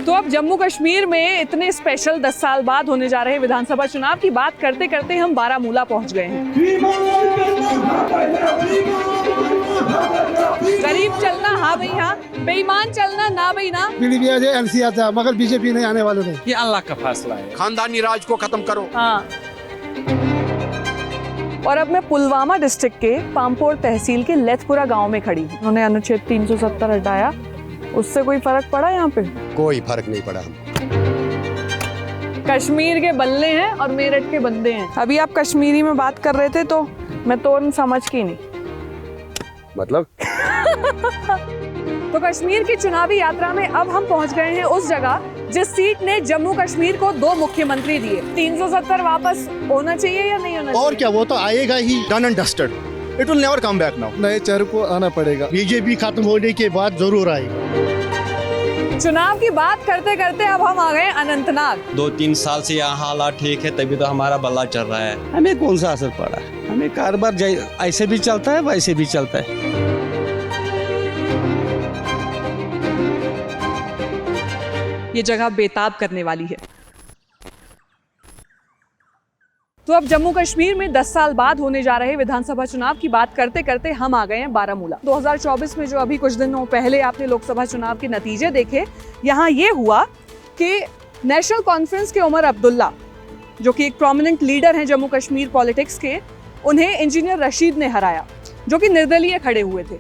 तो अब जम्मू कश्मीर में इतने स्पेशल 10 साल बाद होने जा रहे विधानसभा चुनाव की बात करते करते हम बारामूला पहुंच गए हैं। गरीब चलना हाँ भाई हाँ, बेईमान चलना ना भाई ना। पीडीपी एनसी आता मगर बीजेपी नहीं आने वाले नहीं। ये अल्लाह का फैसला है। खानदानी राज को खत्म करो। हाँ। और अब मैं पुलवामा डिस्ट्रिक्ट के पामपोर तहसील के लेथपुरा गांव में खड़ी हूँ। उन्होंने अनुच्छेद 370 हटाया, उससे कोई फर्क पड़ा यहाँ पे? कोई फर्क नहीं पड़ा। कश्मीर के बल्ले हैं और मेरठ के बंदे हैं। अभी आप कश्मीरी में बात कर रहे थे तो मैं तो समझ की नहीं। मतलब तो कश्मीर की चुनावी यात्रा में अब हम पहुंच गए हैं उस जगह जिस सीट ने जम्मू कश्मीर को 2 मुख्यमंत्री दिए। 370 वापस होना चाहिए या नहीं होना चाहिए? और क्या, वो तो आएगा ही, done and dusted, it will never come back now. नए चेहरे को आना पड़ेगा। बीजेपी खत्म होने के बाद जरूर आएगा। चुनाव की बात करते करते अब हम आ गए अनंतनाग। 2-3 साल से यहाँ हालात ठीक है, तभी तो हमारा बल्ला चल रहा है। हमें कौन सा असर पड़ा है? हमें कारोबार ऐसे भी चलता है वैसे भी चलता है। ये जगह बेताब करने वाली है। तो अब जम्मू कश्मीर में 10 साल बाद होने जा रहे विधानसभा चुनाव की बात करते करते हम आ गए हैं बारामूला। 2024 में जो अभी कुछ दिनों पहले आपने लोकसभा चुनाव के नतीजे देखे, यहाँ ये हुआ कि नेशनल कॉन्फ्रेंस के उमर अब्दुल्ला, जो कि एक प्रोमिनेंट लीडर हैं जम्मू कश्मीर पॉलिटिक्स के, उन्हें इंजीनियर रशीद ने हराया, जो कि निर्दलीय खड़े हुए थे।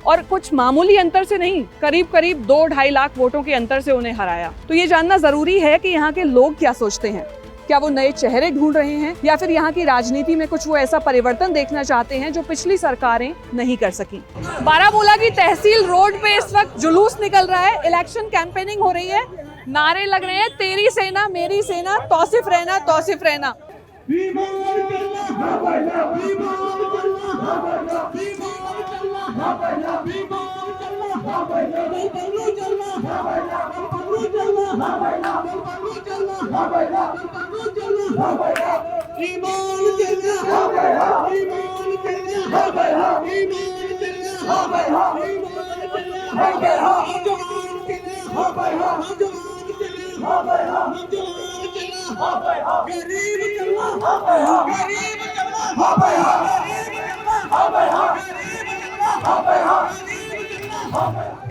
और कुछ मामूली अंतर से नहीं, करीब करीब 2-2.5 लाख वोटों के अंतर से उन्हें हराया। तो ये जानना जरूरी है कि यहाँ के लोग क्या सोचते हैं। क्या वो नए चेहरे ढूंढ रहे हैं या फिर यहाँ की राजनीति में कुछ वो ऐसा परिवर्तन देखना चाहते हैं जो पिछली सरकारें नहीं कर सकी। बारामूला की तहसील रोड पे इस वक्त जुलूस निकल रहा है, इलेक्शन कैंपेनिंग हो रही है, नारे लग रहे हैं, तेरी सेना मेरी सेना, तौसिफ रहना तौसिफ रहना।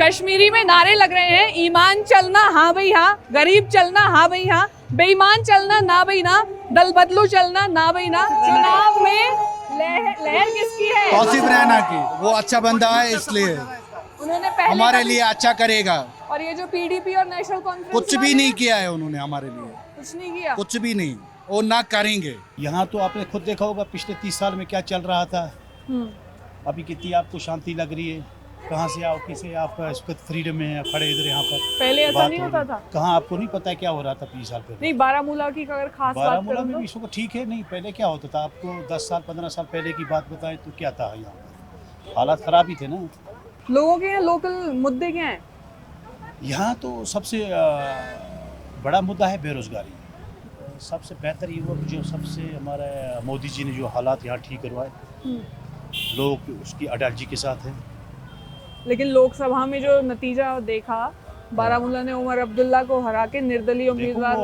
कश्मीरी में नारे लग रहे हैं, ईमान चलना हाँ भाई हाँ, गरीब चलना हाँ भाई हाँ, बेईमान चलना ना भाई ना, दल बदलू चलना ना भाई ना। चुनाव में लहर किसकी है? तौसिफ रैना की। वो अच्छा बंदा है इसलिए उन्होंने पहले हमारे लिए अच्छा करेगा। और ये जो पीडीपी और नेशनल कॉन्फ्रेंस कुछ भी नहीं किया है उन्होंने हमारे लिए, कुछ नहीं किया, कुछ भी नहीं, वो ना करेंगे। यहाँ तो आपने खुद देखा होगा पिछले 30 साल में क्या चल रहा था। अभी कितनी आपको शांति लग रही है। कहाँ से आओ, किसे आप इस वक्त फ्रीडम में हैं, खड़े इधर यहाँ पर। पहले ऐसा नहीं होता था। कहाँ आपको नहीं पता है क्या हो रहा था 20 साल पहले? नहीं, बारामूला की अगर खास बात बारामूला करूं में तो भी इसको ठीक है। नहीं, पहले क्या होता था, आपको 10 साल 15 साल पहले की बात बताएं तो क्या था यहाँ पर? हालात खराब ही थे ना। लोगों के यहाँ लोकल मुद्दे क्या हैं? यहाँ तो सबसे बड़ा मुद्दा है बेरोजगारी। सबसे बेहतर ये हुआ जो सबसे हमारे मोदी जी ने जो हालात यहाँ ठीक करवाए, लोग उसकी अटल जी के साथ हैं। लेकिन लोकसभा में जो नतीजा देखा, बारामूला ने उमर अब्दुल्ला को हरा के निर्दलीय उम्मीदवार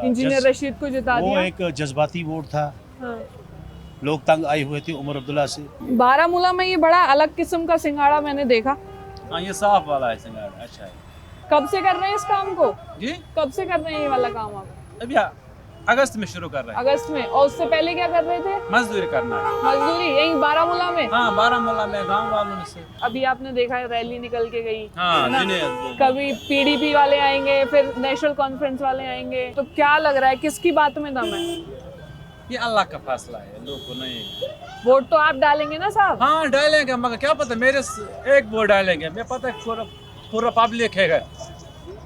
इंजीनियर रशीद को जिता दिया। वो एक जज्बाती वोट था। हाँ। लोग तंग आए हुए थे उमर अब्दुल्ला से। बारामूला में ये बड़ा अलग किस्म का सिंगाड़ा मैंने देखा। हाँ, ये साफ वाला है सिंगाड़ा, अच्छा है। कब से कर रहे हैं इस काम को जी? कब से कर रहे हैं ये वाला काम आप? अभी अगस्त में शुरू कर रहे हैं। अगस्त में। और उससे पहले क्या कर रहे थे? मजदूरी करना है। मजदूरी यही बारामूला में? हाँ, बारामूला में गांव वालों से। अभी आपने देखा है रैली निकल के गई, हाँ, है ना? कभी पीडीपी वाले आएंगे, फिर नेशनल कॉन्फ्रेंस वाले आएंगे, तो क्या लग रहा है किसकी बात में दम है? ये अल्लाह का फैसला है, लोग को नहीं। वोट तो आप डालेंगे ना साहब? हाँ, डालेंगे, मगर क्या पता मेरे एक वोट डालेंगे, मैं पता है पूरा पब्लिक है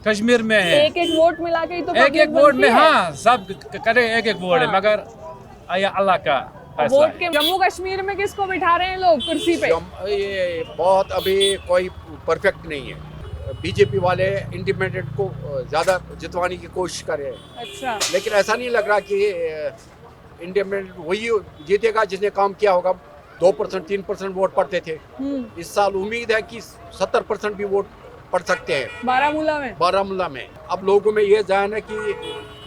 कश्मीर में है। एक वोट मिला के ही तो एक वोट में, हाँ, सब करे एक वोट है, मगर ये अल्लाह का फैसला वोट के। जम्मू कश्मीर में किसको बिठा रहे हैं लोग कुर्सी पे? ये बहुत अभी कोई परफेक्ट नहीं है। बीजेपी वाले इंडिपेंडेंट को ज्यादा जितवाने की कोशिश कर रहे हैं। अच्छा। लेकिन ऐसा नहीं लग रहा कि इंडिपेंडेंट वही जीतेगा जिसने काम किया होगा। 2% 3% वोट पड़ते थे। इस साल उम्मीद है कि 70% भी वोट पड़ सकते हैं बारामूला में। अब लोगों में ये ज़हन है कि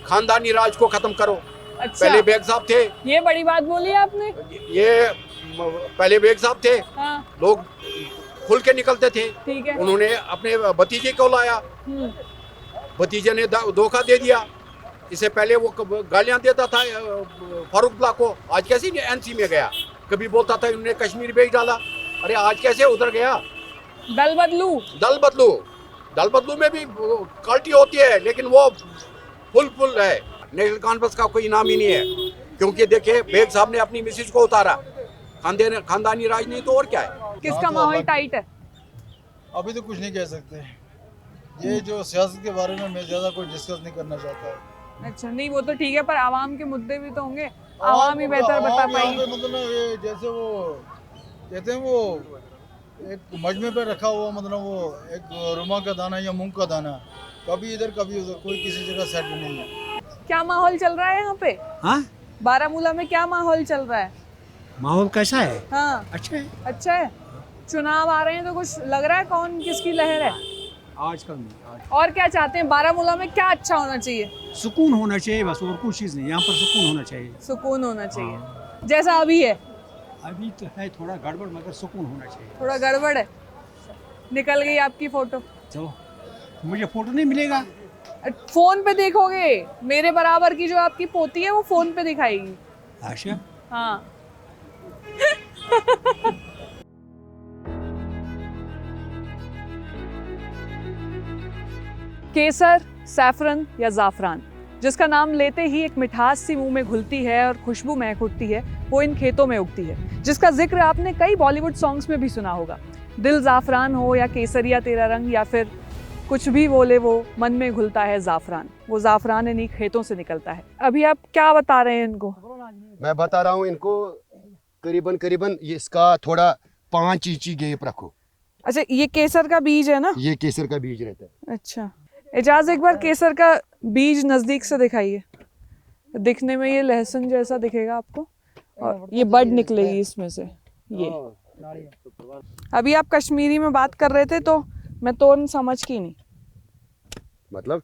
खानदानी राज को खत्म करो। अच्छा, पहले बेग साहब थे, ये बड़ी बात बोली आपने। ये पहले बेग साहब थे, हाँ, लोग खुल के निकलते थे। ठीक है। उन्होंने अपने भतीजे को लाया, भतीजे ने धोखा दे दिया। इससे पहले वो गालियां देता था फारूकल्ला को, आज कैसे एनसी में गया। कभी बोलता था इन्होंने कश्मीर भेज डाला, अरे आज कैसे उधर गया। दल बदलू में भी क्वालिटी होती है, लेकिन वो फुल है। नेशनल कॉन्फ्रेंस का कोई इनाम ही नहीं है, क्योंकि देखिए बेग साहब ने अपनी मिसेज को उतारा। खानदानी राज नहीं तो और क्या है। किसका माहौल टाइट है? अभी तो कुछ नहीं कह सकते। ये जो सियासत के बारे में मैं ज़्यादा कुछ डिस्कस नहीं करना चाहता। अच्छा, नहीं वो तो ठीक है, पर आवाम के मुद्दे भी तो होंगे, आवाम ही बेहतर बता पाएगी। मतलब ना ये जैसे वो कहते हैं वो एक मजमे पे रखा हुआ, मतलब वो एक रुमा का दाना या मूंग का दाना, कभी इधर कभी उधर, कोई किसी जगह सेट नहीं है। क्या माहौल चल रहा है यहाँ पे? हाँ, बारामूला में क्या माहौल चल रहा है? माहौल कैसा है? हाँ, अच्छा है। अच्छा है। चुनाव आ रहे हैं तो कुछ लग रहा है कौन किसकी लहर है? आजकल नहीं, और क्या चाहते हैं? बारामूला में क्या अच्छा होना चाहिए? सुकून होना चाहिए बस, और कुछ चीज़ नहीं। यहाँ पर सुकून होना चाहिए। सुकून होना चाहिए, जैसा अभी है। अभी तो है थोड़ा गड़बड़, मगर सुकून होना चाहिए। थोड़ा गड़बड़ है। निकल गई आपकी फोटो। चलो, मुझे फोटो नहीं मिलेगा। फोन पे देखोगे, मेरे बराबर की जो आपकी पोती है वो फोन पे दिखाएगी। अच्छा, हाँ। केसर, सैफरन या जाफरान, जिसका नाम लेते ही एक मिठास सी मुंह में घुलती है और खुशबू महक उठती है, वो इन खेतों में उगती है, जिसका जिक्र आपने कई बॉलीवुड सॉन्ग्स में भी सुना होगा। दिल जाफरान हो या केसरिया तेरा रंग या फिर कुछ भी बोले वो, मन में घुलता है जाफरान। वो जाफरान इन्हीं खेतों से निकलता है। अभी आप क्या बता रहे हैं इनको? मैं बता रहा हूँ इनको करीबन ये इसका थोड़ा 5 इंची गैप रखो। अच्छा, ये केसर का बीज है ना? ये केसर का बीज रहता है। अच्छा, एजाज एक बार केसर का बीज नजदीक से दिखाइए। दिखने में ये लहसुन जैसा दिखेगा आपको, और ये बड निकलेगी इसमें से। ये अभी आप कश्मीरी में बात कर रहे थे तो मैं तो समझ की नहीं। मतलब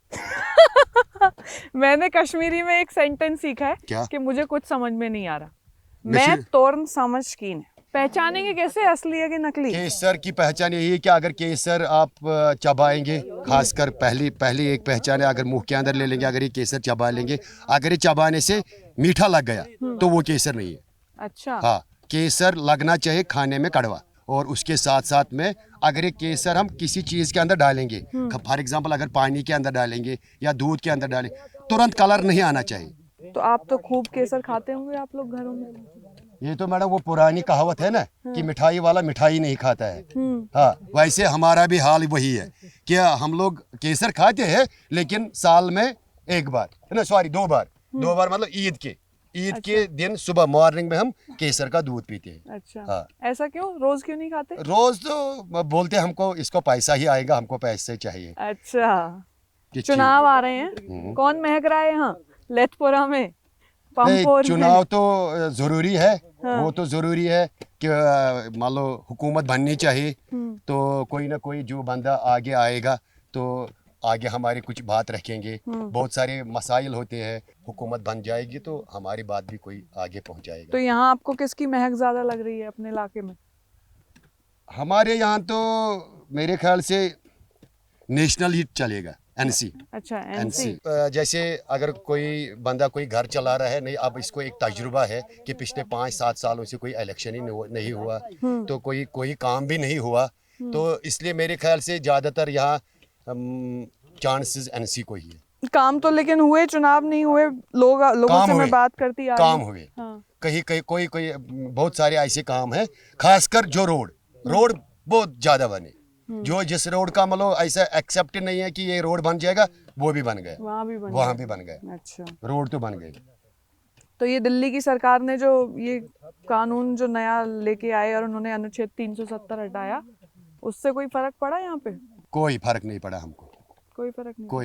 मैंने कश्मीरी में एक सेंटेंस सीखा है क्या? कि मुझे कुछ समझ में नहीं आ रहा। मैं तोरन समझ की नहीं। पहचानेंगे कैसे असली है कि नकली? केसर की पहचान यही है कि अगर केसर आप चबाएंगे, खासकर पहली एक पहचान है, अगर मुंह के अंदर ले लेंगे, अगर ये केसर चबा लेंगे, अगर ये चबाने से मीठा लग गया तो वो केसर नहीं है। अच्छा। हाँ, केसर लगना चाहिए खाने में कड़वा। और उसके साथ साथ में अगर ये केसर हम किसी चीज़ के अंदर डालेंगे, फॉर एग्जांपल अगर पानी के अंदर डालेंगे या दूध के अंदर डालेंगे, तुरंत कलर नहीं आना चाहिए। तो आप तो खूब केसर खाते होंगे आप लोग घरों में। ये तो मैडम वो पुरानी कहावत है ना कि मिठाई वाला मिठाई नहीं खाता है। हाँ, वैसे हमारा भी हाल वही है कि हम लोग केसर खाते हैं, लेकिन साल में एक बार, ना सॉरी 2 बार, 2 बार मतलब ईद के दिन सुबह मॉर्निंग में हम केसर का दूध पीते हैं। अच्छा। हाँ। ऐसा क्यों? रोज क्यों नहीं खाते? रोज तो बोलते हमको इसको पैसा ही आएगा, हमको पैसे चाहिए। अच्छा, चुनाव आ रहे हैं, कौन महक रहा है यहाँ लेथपुरा में? चुनाव तो जरूरी है। हाँ। वो तो जरूरी है कि मान लो हुकूमत बननी चाहिए, तो कोई ना कोई जो बंदा आगे आएगा तो आगे हमारी कुछ बात रखेंगे। बहुत सारे मसाइल होते हैं, हुकूमत बन जाएगी तो हमारी बात भी कोई आगे पहुंचाएगा। तो यहाँ आपको किसकी महक ज्यादा लग रही है अपने इलाके में? हमारे यहाँ तो मेरे ख्याल से नेशनल ही चलेगा, एनसी। अच्छा, एनसी। जैसे अगर कोई बंदा कोई घर चला रहा है, नहीं अब इसको एक तजुर्बा है कि पिछले 5-7 सालों से कोई इलेक्शन ही नहीं हुआ, तो कोई काम भी नहीं हुआ, तो इसलिए मेरे ख्याल से ज़्यादातर यहाँ चांसेस एनसी को ही है। काम तो लेकिन हुए, चुनाव नहीं हुए। लोगों से मैं बात करती आ रही हूं। काम हुए। हाँ। कहीं कोई बहुत सारे ऐसे काम है, खासकर जो रोड बहुत ज्यादा बने। जो जिस रोड का मतलब ऐसा एक्सेप्ट नहीं है कि ये रोड बन जाएगा, वो भी बन गए, वहाँ भी बन गए। अच्छा, रोड तो बन गए। तो ये दिल्ली की सरकार ने जो ये कानून जो नया लेके आए और उन्होंने अनुच्छेद 370 हटाया, उससे कोई फर्क पड़ा यहाँ पे? कोई फर्क नहीं पड़ा हमको। कोई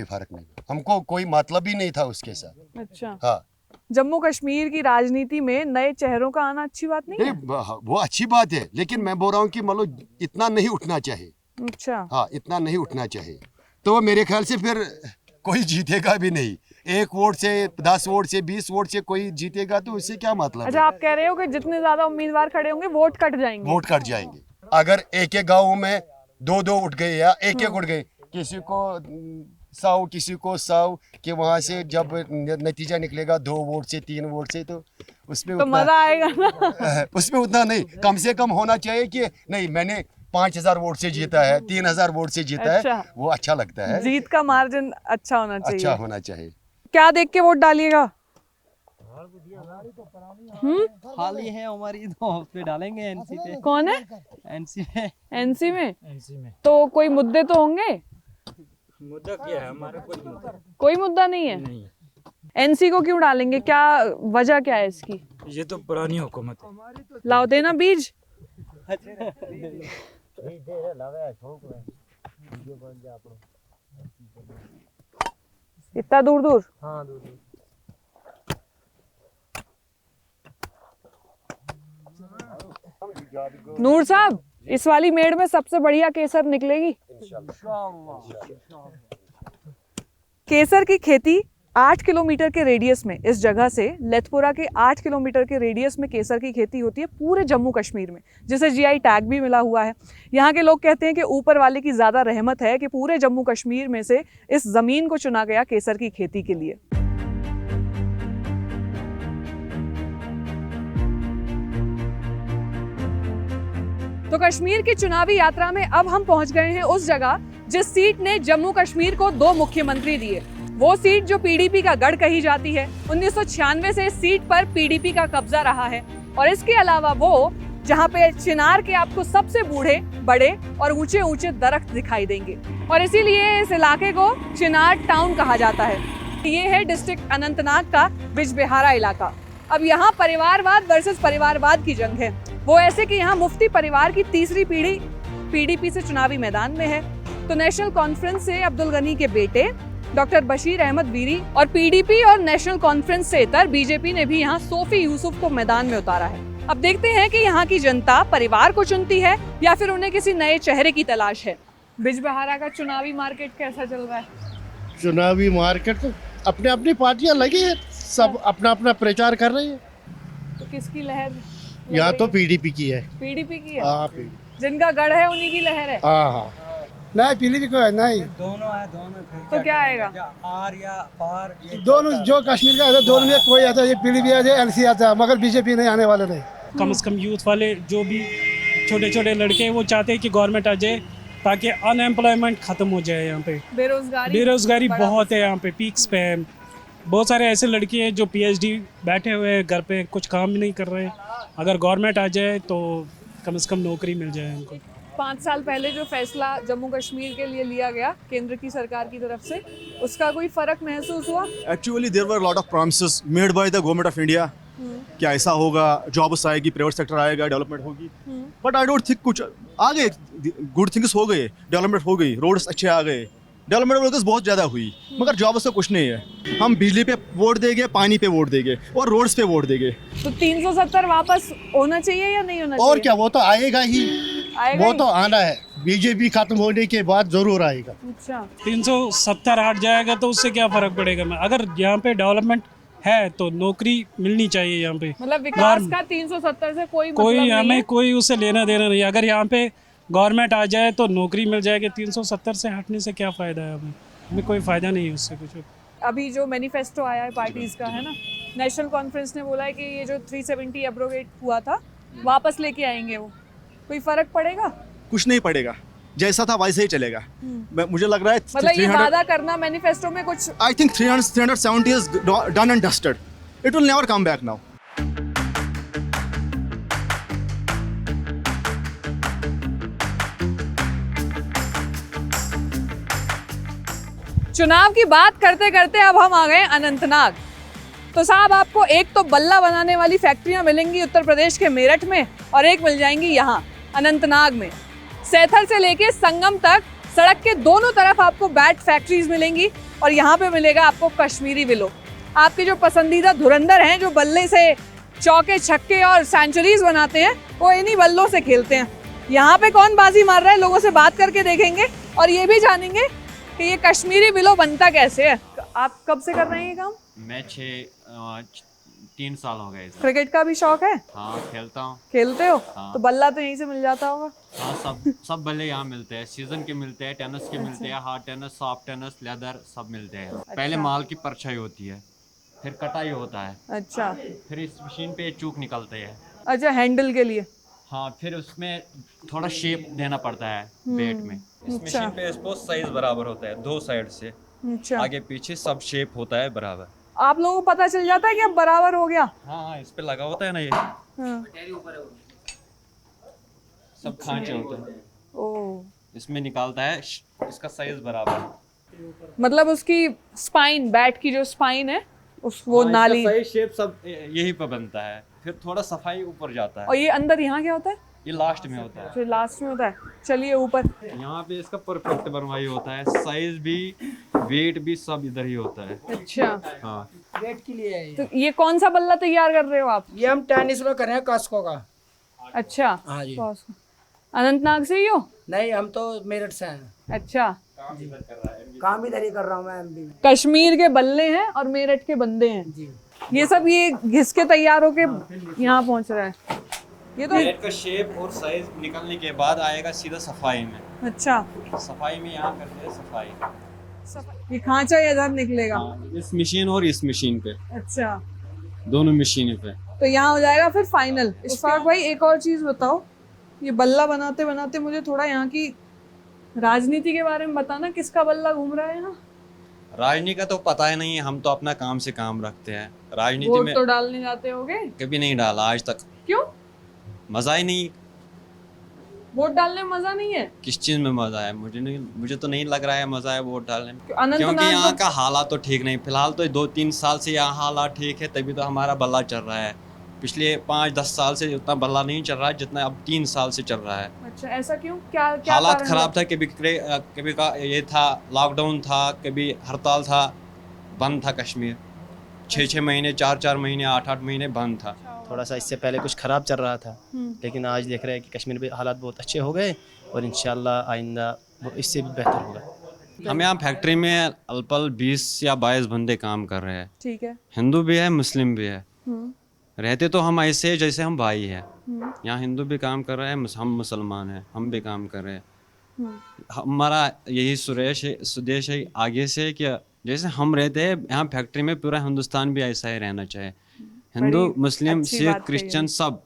फर्क नहीं। हमको कोई मतलब ही नहीं था उसके साथ। अच्छा। हाँ, जम्मू कश्मीर की राजनीति में नए चेहरों का आना अच्छी बात नहीं है? वो अच्छी बात है, लेकिन मैं बोल रहा हूँ कि मतलब इतना नहीं उठना चाहिए। अच्छा। हाँ, इतना नहीं उठना चाहिए, तो मेरे ख्याल से फिर कोई जीतेगा भी नहीं। 1 वोट से, 10 वोट से, 20 वोट से कोई जीतेगा तो उससे क्या मतलब अच्छा, है? आप कह रहे हो कि जितने ज्यादा उम्मीदवार खड़े होंगे वोट कट जाएंगे? वोट कट जाएंगे। अगर एक गाँव में 2 उठ गए या एक उठ गए, किसी को 100, किसी को 100, कि वहां से जब नतीजा निकलेगा 2 वोट से, 3 वोट से, तो उसमें तो मजा आएगा ना। उसमें उतना नहीं, कम से कम होना चाहिए कि नहीं मैंने 5000 वोट से जीता है, 3000 वोट से जीता अच्छा। है, वो अच्छा लगता है। जीत का मार्जिन अच्छा होना चाहिए। अच्छा होना चाहिए। क्या देख के वोट डालिएगा? खाली है हमारी, तो पे डालेंगे एनसी पे। कौन है एनसी में। एनसी में? तो कोई मुद्दे तो होंगे? मुद्दा क्या है हमारा? कोई मुद्दा नहीं है। नहीं, एनसी को क्यों डालेंगे? क्या वजह क्या है इसकी? ये तो पुरानी हुकूमत है। लाओ देना बीज। इतना दूर दूर? हाँ, दूर। नूर साहब, इस वाली मेड़ में सबसे बढ़िया केसर निकलेगी। केसर की खेती 8 किलोमीटर के रेडियस में, इस जगह से लेथपुरा के 8 किलोमीटर के रेडियस में केसर की खेती होती है पूरे जम्मू कश्मीर में, जिसे जीआई टैग भी मिला हुआ है। यहाँ के लोग कहते हैं कि ऊपर वाले की ज़्यादा रहमत है कि पूरे जम्मू कश्मीर में से इस ज़मीन को चुना गया केसर की खेती के लिए। तो कश्मीर की चुनावी यात्रा में अब हम पहुंच गए हैं उस जगह जिस सीट ने जम्मू कश्मीर को 2 मुख्यमंत्री दिए। वो सीट जो पीडीपी का गढ़ कही जाती है। 1996 से इस सीट पर पीडीपी का कब्जा रहा है। और इसके अलावा वो जहां पे चिनार के आपको सबसे बूढ़े, बड़े और ऊंचे ऊंचे दरख्त दिखाई देंगे, और इसीलिए इस इलाके को चिनार टाउन कहा जाता है। ये है डिस्ट्रिक्ट अनंतनाग का बिजबिहारा इलाका। अब यहाँ परिवारवाद वर्सेस परिवारवाद की जंग है। वो ऐसे कि यहाँ मुफ्ती परिवार की तीसरी पीढ़ी पीडीपी से चुनावी मैदान में है, तो नेशनल कॉन्फ्रेंस से अब्दुल गनी के बेटे डॉक्टर बशीर अहमद वीरी और पीडीपी और नेशनल कॉन्फ्रेंस से इतर बीजेपी ने भी यहाँ सोफी यूसुफ को मैदान में उतारा है। अब देखते हैं कि यहाँ की जनता परिवार को चुनती है या फिर उन्हें किसी नए चेहरे की तलाश है। बिजबिहारा का चुनावी मार्केट कैसा चल रहा है? चुनावी मार्केट तो अपने अपनी पार्टियां लगी है, सब अपना अपना प्रचार कर रही है। तो किसकी लहर? यहाँ तो पीडीपी की है। पीडीपी की है? हाँ, जिनका गढ़ है उन्हीं की लहर है। हाँ, नहीं पीडीपी को है, नहीं दोनों है, दोनों। तो क्या आएगा? आर या पार, दोनों जो कश्मीर का है, दोनों में कोई आता है, ये पीडीपी आता है, एनसी आता है, मगर बीजेपी नहीं आने वाले नहीं। कम से कम यूथ वाले जो भी छोटे छोटे लड़के वो चाहते हैं कि गवर्नमेंट आ जाए ताकि अनएम्प्लॉयमेंट खत्म हो जाए। यहाँ पे बेरोजगारी बहुत है, यहाँ पे पीक्स पे है। बहुत सारे ऐसे लड़के हैं जो पीएचडी बैठे हुए हैं घर पे, कुछ काम भी नहीं कर रहे हैं। अगर गवर्नमेंट आ जाए तो कम से कम नौकरी मिल जाए उनको। 5 साल पहले जो फैसला जम्मू कश्मीर के लिए लिया गया केंद्र की सरकार की तरफ से, उसका कोई फर्क महसूस हुआ? Actually there were lot of promises made by the government of India कि ऐसा होगा, जॉब्स आएगी, प्राइवेट सेक्टर आएगा, डेवलपमेंट होगी। बट आई डोंट थिंक कुछ आ गए, गुड थिंग्स हो गए, डेवलपमेंट हो गई, रोड्स अच्छे आ गए, डेवलपमेंट वर्कर्स बहुत ज़्यादा हुई, मगर जॉब्स का कुछ नहीं है। हम बिजली पे वोट देंगे, पानी पे वोट देंगे और रोड्स पे वोट देंगे। तो 370 वापस होना चाहिए या नहीं होना चाहिए? और क्या, वो तो आएगा ही, आएगा वो ही? तो आना है। बीजेपी खत्म होने के बाद जरूर आएगा। अच्छा, 370 हट जाएगा तो उससे क्या फर्क पड़ेगा? मैं अगर यहाँ पे डेवलपमेंट है तो नौकरी मिलनी चाहिए यहाँ पे। मतलब विकास का 370 से कोई मतलब नहीं हमें है? कोई उससे लेना देना नहीं। अगर यहाँ पे गवर्नमेंट आ जाए तो नौकरी मिल जाएगी। 370 से हटने से क्या फ़ायदा है? हमें कोई फ़ायदा नहीं है उससे कुछ। अभी जो मैनिफेस्टो आया है पार्टीज का, है ना, नेशनल कॉन्फ्रेंस ने बोला है कि ये जो 370 एब्रोगेट हुआ था वापस लेके आएंगे। वो कोई फर्क पड़ेगा? कुछ नहीं पड़ेगा, जैसा था वैसे ही चलेगा। मुझे लग रहा है मतलब ये वादा करना मैनिफेस्टो में कुछ, I think 370 is done and dusted. It will never come back now. चुनाव की बात करते करते अब हम आ गए अनंतनाग। तो साहब, आपको एक तो बल्ला बनाने वाली फैक्ट्रियां मिलेंगी उत्तर प्रदेश के मेरठ में, और एक मिल जाएंगी यहाँ अनंतनाग में। सैथर से लेके संगम तक सड़क के दोनों तरफ आपको बैट फैक्ट्रीज मिलेंगी, और यहाँ पे मिलेगा आपको कश्मीरी विलो। आपके जो पसंदीदा धुरंधर हैं, जो बल्ले से चौके छक्के और सेंचुरीज बनाते हैं, वो इन्हीं बल्लों से खेलते हैं। यहाँ पे कौन बाजी मार रहा है, लोगों से बात करके देखेंगे और ये भी जानेंगे कि ये कश्मीरी बिलो बनता कैसे है। आप कब से कर रहे हैं ये काम? मैं 3 साल हो गए। क्रिकेट का भी शौक है? हाँ, खेलता हूँ। खेलते हो? हाँ। तो बल्ला तो यहीं से मिल जाता होगा। हाँ, सब बल्ले यहाँ मिलते हैं, सीजन के मिलते हैं, टेनिस के मिलते हैं, hard tennis, soft tennis, leather सब मिलते हैं। पहले माल की परछाई होती है, फिर कटाई होता है। अच्छा। फिर इस मशीन पे चूक निकलते हैं। अच्छा, हैंडल के लिए? हाँ, फिर उसमें थोड़ा शेप देना पड़ता है बेट में। इस अच्छा। मशीन पे इसको साइज बराबर होता है, 2 साइड से। अच्छा। आगे पीछे सब शेप होता है बराबर। आप लोगों को पता चल जाता है कि अब बराबर हो गया? हाँ, इस पे लगा होता है ना ये। हाँ। सब खांचे होते हैं। ओह। इसमें निकालता है इसका साइज बराबर। मतलब उसकी स्पाइन, बैट की जो स्पाइन है, उस वो हाँ, नाली, इसका सही शेप सब यही पे बनता है। फिर थोड़ा सफाई ऊपर जाता है। और ये अंदर यहाँ क्या होता है? ये लास्ट में होता है। फिर लास्ट में होता है। चलिए ऊपर। यहाँ पे इसका परफेक्ट बनवाई होता है, साइज भी, वेट भी सब इधर ही होता है। अच्छा। हाँ, वेट के लिए है ये। तो ये कौन सा बल्ला तैयार कर रहे हो आप? ये हम टेनिस में कर रहे हैं, कास्को का। अच्छा। हाँ जी। अनंतनाग से ही हो? नहीं, हम तो मेरठ से हैं। अच्छा। काम इधर ही कर रहा हूँ मैं एमपी में। कश्मीर के बल्ले हैं और मेरठ के बंदे हैं जी। ये सब ये घिस के तैयार होके यहाँ पहुँच रहा है। ये तो बेट का शेप और साइज निकलने के बाद आएगा सीधा सफाई में। अच्छा। सफाई में यहाँ करते हैं सफाई। ये खांचा इधर निकलेगा? हाँ, इस मशीन और इस मशीन पे। अच्छा। दोनों मशीनों पे। तो यहाँ हो जाएगा फिर फाइनल। इशफाक भाई, एक और चीज बताओ, ये बल्ला बनाते बनाते मुझे थोड़ा यहाँ की राजनीति के बारे में बताना, किसका बल्ला घूम रहा है यहाँ? राजनीति का तो पता ही नहीं है, हम तो अपना काम से काम रखते हैं। राजनीति वोट में तो डालने जाते होगे? कभी नहीं डाला आज तक। क्यों? मजा ही नहीं। वोट डालने में मजा नहीं है? किस चीज में मजा है? मुझे तो नहीं लग रहा है मजा है वोट डालने में। अनंतनाग क्योंकि यहाँ तो- का हालात तो ठीक नहीं। फिलहाल तो 2-3 साल से यहाँ हालात ठीक है, तभी तो हमारा बल्ला चल रहा है। पिछले 5-10 साल से उतना बल्ला नहीं चल रहा है जितना अब 3 साल से चल रहा है। अच्छा, ऐसा क्यों? क्या क्या हालात कारण खराब है? था। कभी का ये था, लॉकडाउन था, कभी हड़ताल था, बंद था कश्मीर। 6-6 महीने, 4-4 महीने, 8-8 महीने बंद था। थोड़ा सा इससे पहले कुछ ख़राब चल रहा था, लेकिन आज देख रहे हैं कि कश्मीर में हालात बहुत अच्छे हो गए और इंशाल्लाह आइंदा वो इससे भी बेहतर होगा। हम यहाँ फैक्ट्री में अलपल 20 या 22 बंदे काम कर रहे हैं। ठीक है। हिंदू भी है, मुस्लिम भी है। रहते तो हम ऐसे जैसे हम भाई हैं। यहाँ हिंदू भी काम कर रहे हैं, हम मुसलमान हैं, हम भी काम कर रहे हैं। हमारा यही सुदेश है आगे से कि जैसे हम रहते हैं यहाँ फैक्ट्री में, पूरा हिंदुस्तान भी ऐसा ही रहना चाहिए। हिंदू, मुस्लिम, सिख, क्रिश्चियन सब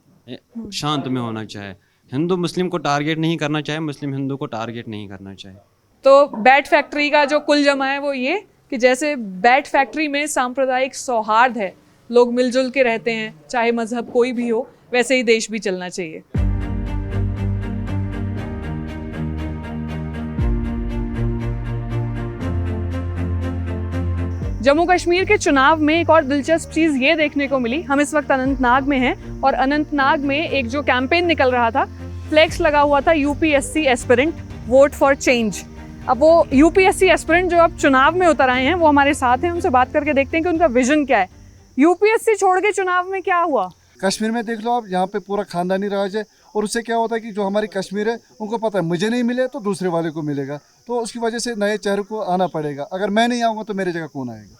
शांत में होना चाहिए। हिंदू मुस्लिम को टारगेट नहीं करना चाहिए, मुस्लिम हिंदू को टारगेट नहीं करना चाहिए। तो बैट फैक्ट्री का जो कुल जमा है वो ये कि जैसे बैट फैक्ट्री में सांप्रदायिक सौहार्द है, लोग मिलजुल के रहते हैं, चाहे मजहब कोई भी हो, वैसे ही देश भी चलना चाहिए। जम्मू कश्मीर के चुनाव में एक और दिलचस्प चीज़ ये देखने को मिली। हम इस वक्त अनंतनाग में हैं और अनंतनाग में एक जो कैंपेन निकल रहा था, फ्लेक्स लगा हुआ था UPSC aspirant vote for change. अब वो यूपीएससी एस्पिरेंट जो अब चुनाव में उतर आए हैं वो हमारे साथ हैं, उनसे बात करके देखते हैं कि उनका विजन क्या है। यूपीएससी छोड़ के चुनाव में क्या हुआ? कश्मीर में देख लो आप, यहाँ पे पूरा खानदानी राज है और उससे क्या होता है कि जो हमारी कश्मीर है उनको पता है मुझे नहीं मिले तो दूसरे वाले को मिलेगा, तो उसकी वजह से नए चेहरे को आना पड़ेगा। अगर मैं नहीं आऊँगा तो मेरी जगह कौन आएगा?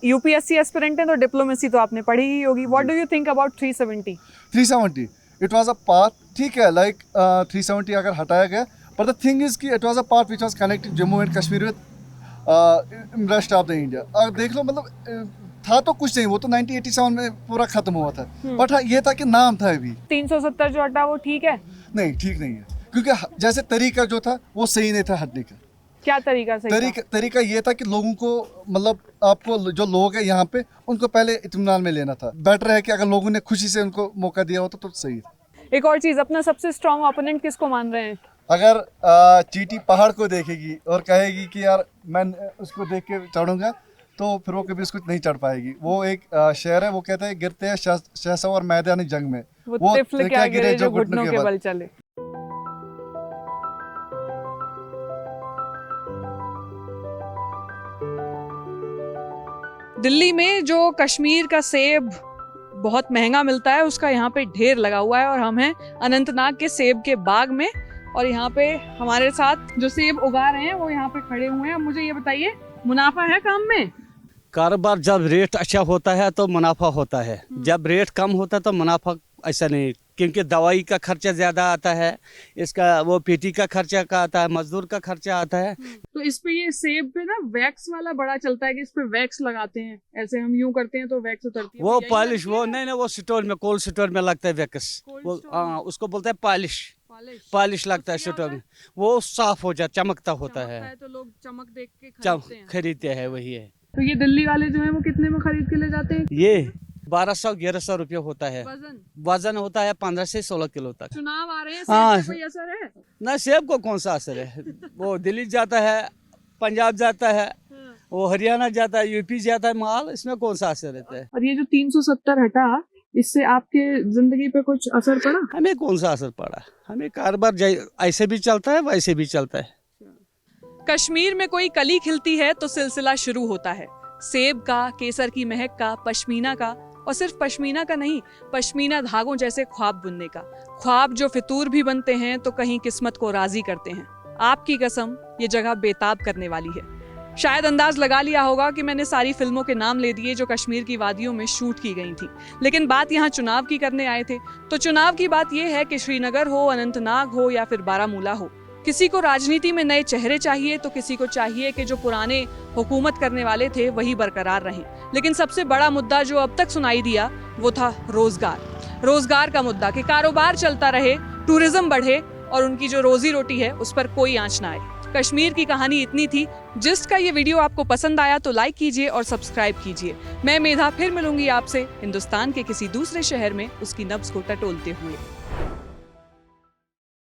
यूपीएससी एस्पिरेंट है तो डिप्लोमेसी तो आपने पढ़ी ही होगी। What do you think about 370? 370 it was a path, ठीक है, लाइक 370 अगर हटाया गया, बट द थिंग इज कि it was a path which was connected Jammu and Kashmir with rest of the India. अगर देख लो मतलब था तो कुछ नहीं, वो तो 1987 में पूरा खत्म हुआ था, बट हाँ ये था कि नाम था अभी। 370 जो हटा वो ठीक है? नहीं, ठीक नहीं है, क्योंकि जैसे तरीका जो था वो सही नहीं था हटने का। क्या तरीका सही था? तरीका ये था कि लोगों को, मतलब आपको जो लोग हैं यहाँ पे उनको पहले इत्मीनान में लेना था। बेटर है कि अगर लोगों ने खुशी से उनको मौका दिया होता तो सही है। एक और चीज, अपना सबसे स्ट्रॉन्ग ओपोनेंट किसको मान रहे हैं? अगर चींटी पहाड़ को देखेगी और कहेगी कि यार मैं उसको देख के चढ़ूंगा, तो फिर वो कभी उसको नहीं चढ़ पाएगी। वो एक शेर है, वो कहते हैं गिरते हैं शहसवार मैदानी जंग में, वो तिफल क्या गिरे जो घुटनों के बल चले। दिल्ली में जो कश्मीर का सेब बहुत महंगा मिलता है उसका यहाँ पे ढेर लगा हुआ है और हम हैं अनंतनाग के सेब के बाग में और यहाँ पे हमारे साथ जो सेब उगा रहे हैं वो यहाँ पे खड़े हुए हैं। अब मुझे ये बताइए, मुनाफा है काम में? कारोबार जब रेट अच्छा होता है तो मुनाफा होता है, जब रेट कम होता है तो मुनाफा ऐसा नहीं, क्योंकि दवाई का खर्चा ज़्यादा आता है, इसका वो पेटी का खर्चा का आता है, मजदूर का खर्चा आता है। तो इस पे ये सेब पे ना वैक्स वाला बड़ा चलता है कि इस पे वैक्स लगाते हैं, ऐसे हम यूं करते हैं तो वैक्स उतरती है। वो पॉलिश, वो नहीं वो स्टोर में, कोल्ड स्टोर में लगता है वैक्स, वो हाँ उसको बोलते हैं पॉलिश, पॉलिश लगता है स्टोर में, वो साफ हो जाता, चमकता होता है तो लोग चमक देख के खरीदते हैं, वही है। तो ये दिल्ली वाले जो है वो कितने में खरीद के ले जाते हैं? ये 1200-1100 रुपये होता है, वजन होता है 15 से 16 किलो तक। चुनाव आ रहे हैं, हाँ, सेब पे कोई असर है? ना सेब को कौन सा असर है, वो दिल्ली जाता है, पंजाब जाता है, वो हरियाणा जाता है, यूपी जाता है माल, इसमें कौन सा असर रहता है? और ये जो 370 हटा, इससे आपके जिंदगी पे कुछ असर पड़ा? हमें कौन सा असर पड़ा, हमें कारोबार ऐसे भी चलता है वैसे भी चलता है। कश्मीर में कोई कली खिलती है तो सिलसिला शुरू होता है, सेब का, केसर की महक का, पश्मीना का, और सिर्फ पश्मीना का नहीं, पश्मीना धागों जैसे ख्वाब बुनने का, ख्वाब जो फितूर भी बनते हैं तो कहीं किस्मत को राजी करते हैं। आपकी कसम, ये जगह बेताब करने वाली है। शायद अंदाज लगा लिया होगा कि मैंने सारी फिल्मों के नाम ले दिए जो कश्मीर की वादियों में शूट की गई थी, लेकिन बात यहाँ चुनाव की करने आए थे। तो चुनाव की बात यह है कि श्रीनगर हो, अनंतनाग हो या फिर बारामूला हो, किसी को राजनीति में नए चेहरे चाहिए तो किसी को चाहिए कि जो पुराने हुकूमत करने वाले थे वही बरकरार रहें। लेकिन सबसे बड़ा मुद्दा जो अब तक सुनाई दिया वो था रोजगार का मुद्दा, कि कारोबार चलता रहे, टूरिज्म बढ़े और उनकी जो रोजी रोटी है उस पर कोई आंच ना आए। कश्मीर की कहानी इतनी थी। जिसका ये वीडियो आपको पसंद आया तो लाइक कीजिए और सब्सक्राइब कीजिए। मैं मेधा फिर मिलूंगी आपसे हिंदुस्तान के किसी दूसरे शहर में उसकी नब्ज को टटोलते हुए।